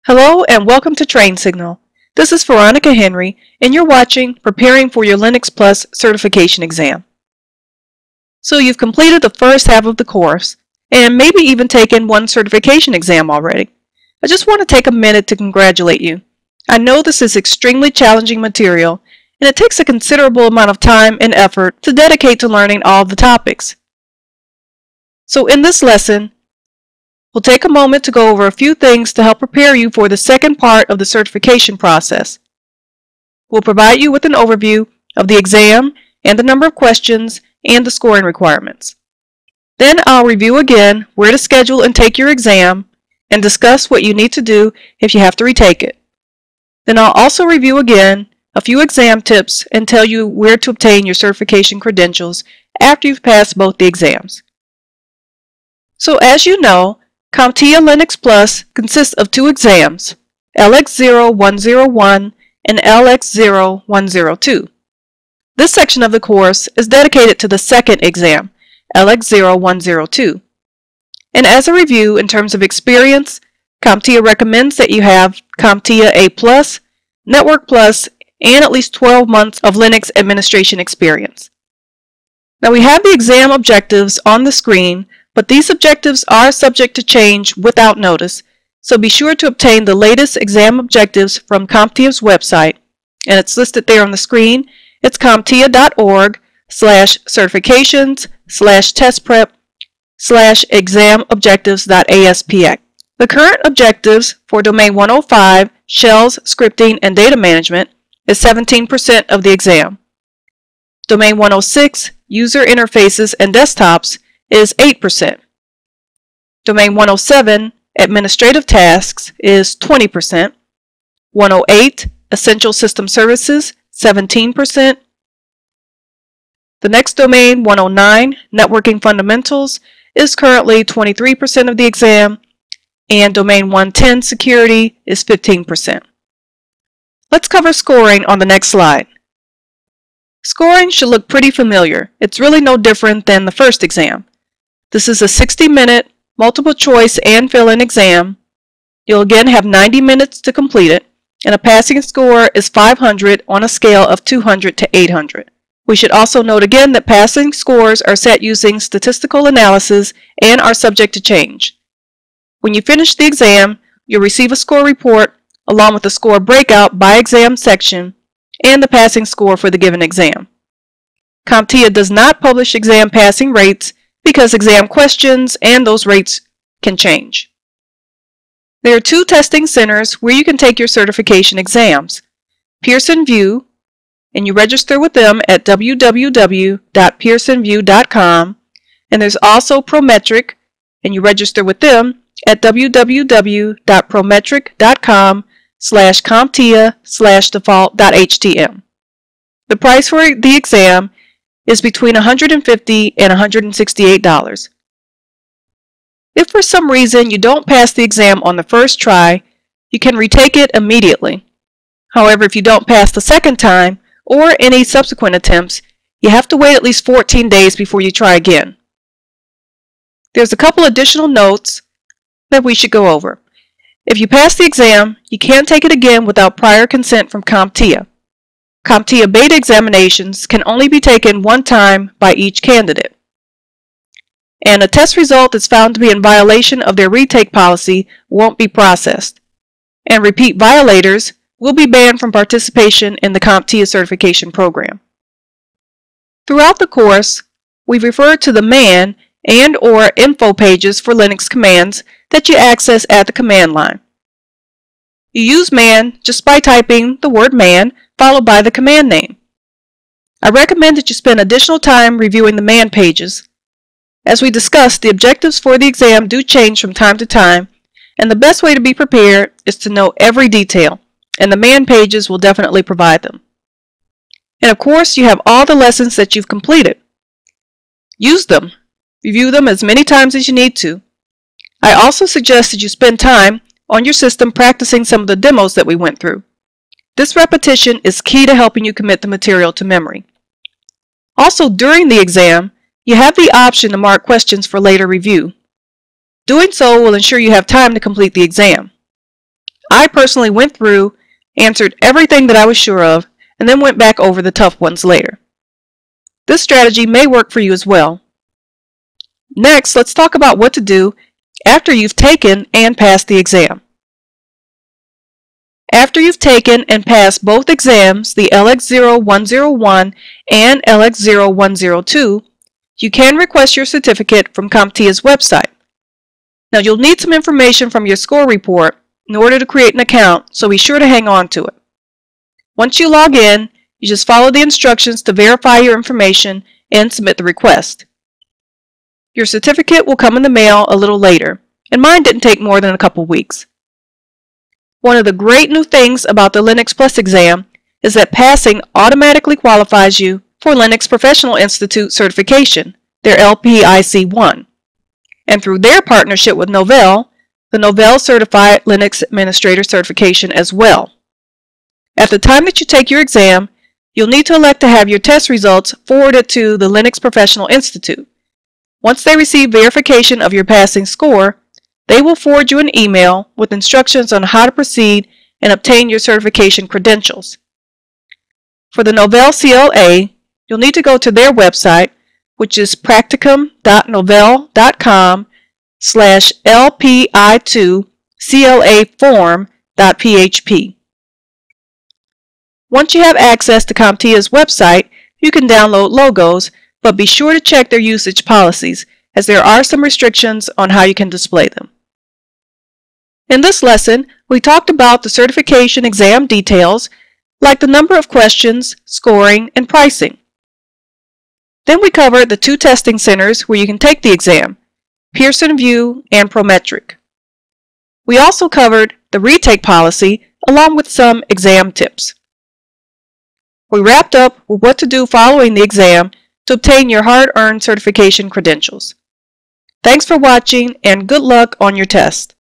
Hello and welcome to Train Signal. This is Veronica Henry and you're watching Preparing for your Linux Plus certification exam. So you've completed the first half of the course and maybe even taken one certification exam already. I just want to take a minute to congratulate you. I know this is extremely challenging material and it takes a considerable amount of time and effort to dedicate to learning all the topics. So in this lesson, we'll take a moment to go over a few things to help prepare you for the second part of the certification process. We'll provide you with an overview of the exam and the number of questions and the scoring requirements. Then I'll review again where to schedule and take your exam and discuss what you need to do if you have to retake it. Then I'll also review again a few exam tips and tell you where to obtain your certification credentials after you've passed both the exams. So as you know, CompTIA Linux Plus consists of two exams, LX0101 and LX0102. This section of the course is dedicated to the second exam, LX0102. And as a review in terms of experience, CompTIA recommends that you have CompTIA A+, Network Plus, and at least 12 months of Linux administration experience. Now we have the exam objectives on the screen, but these objectives are subject to change without notice, so be sure to obtain the latest exam objectives from CompTIA's website, and it's listed there on the screen. It's comptia.org/certifications/testprep/examobjectives.aspx. The current objectives for Domain 105, Shells, Scripting, and Data Management, is 17% of the exam. Domain 106, User Interfaces and Desktops, is 8%. Domain 107, Administrative Tasks, is 20%. 108, Essential System Services, 17%. The next domain, 109, Networking Fundamentals, is currently 23% of the exam, and Domain 110, Security, is 15%. Let's cover scoring on the next slide. Scoring should look pretty familiar. It's really no different than the first exam. This is a 60-minute multiple choice and fill-in exam. You'll again have 90 minutes to complete it, and a passing score is 500 on a scale of 200 to 800. We should also note again that passing scores are set using statistical analysis and are subject to change. When you finish the exam, you'll receive a score report along with a score breakout by exam section and the passing score for the given exam. CompTIA does not publish exam passing rates because exam questions and those rates can change. There are two testing centers where you can take your certification exams. Pearson VUE, and you register with them at www.pearsonvue.com, and there's also Prometric, and you register with them at www.prometric.com/comptia/default.htm. The price for the exam is between $150 and $168. If for some reason you don't pass the exam on the first try, you can retake it immediately. However, if you don't pass the second time or any subsequent attempts, you have to wait at least 14 days before you try again. There's a couple additional notes that we should go over. If you pass the exam, you can't take it again without prior consent from CompTIA. CompTIA beta examinations can only be taken one time by each candidate. And a test result that's found to be in violation of their retake policy won't be processed. And repeat violators will be banned from participation in the CompTIA certification program. Throughout the course, we've referred to the man and/or info pages for Linux commands that you access at the command line. You use man just by typing the word man followed by the command name. I recommend that you spend additional time reviewing the man pages. As we discussed, the objectives for the exam do change from time to time, and the best way to be prepared is to know every detail, and the man pages will definitely provide them. And of course, you have all the lessons that you've completed. Use them. Review them as many times as you need to. I also suggest that you spend time on your system practicing some of the demos that we went through. This repetition is key to helping you commit the material to memory. Also, during the exam, you have the option to mark questions for later review. Doing so will ensure you have time to complete the exam. I personally went through, answered everything that I was sure of, and then went back over the tough ones later. This strategy may work for you as well. Next, let's talk about what to do after you've taken and passed the exam. After you've taken and passed both exams, the LX0101 and LX0102, you can request your certificate from CompTIA's website. Now, you'll need some information from your score report in order to create an account, so be sure to hang on to it. Once you log in, you just follow the instructions to verify your information and submit the request. Your certificate will come in the mail a little later, and mine didn't take more than a couple weeks. One of the great new things about the Linux Plus exam is that passing automatically qualifies you for Linux Professional Institute certification, their LPIC-1. And through their partnership with Novell, the Novell Certified Linux Administrator certification as well. At the time that you take your exam, you'll need to elect to have your test results forwarded to the Linux Professional Institute. Once they receive verification of your passing score, they will forward you an email with instructions on how to proceed and obtain your certification credentials. For the Novell CLA, you'll need to go to their website, which is practicum.novell.com/LPI2CLAform.php. Once you have access to CompTIA's website, you can download logos, but be sure to check their usage policies, as there are some restrictions on how you can display them. In this lesson, we talked about the certification exam details, like the number of questions, scoring, and pricing. Then we covered the two testing centers where you can take the exam, Pearson VUE and Prometric. We also covered the retake policy along with some exam tips. We wrapped up with what to do following the exam to obtain your hard-earned certification credentials. Thanks for watching and good luck on your test.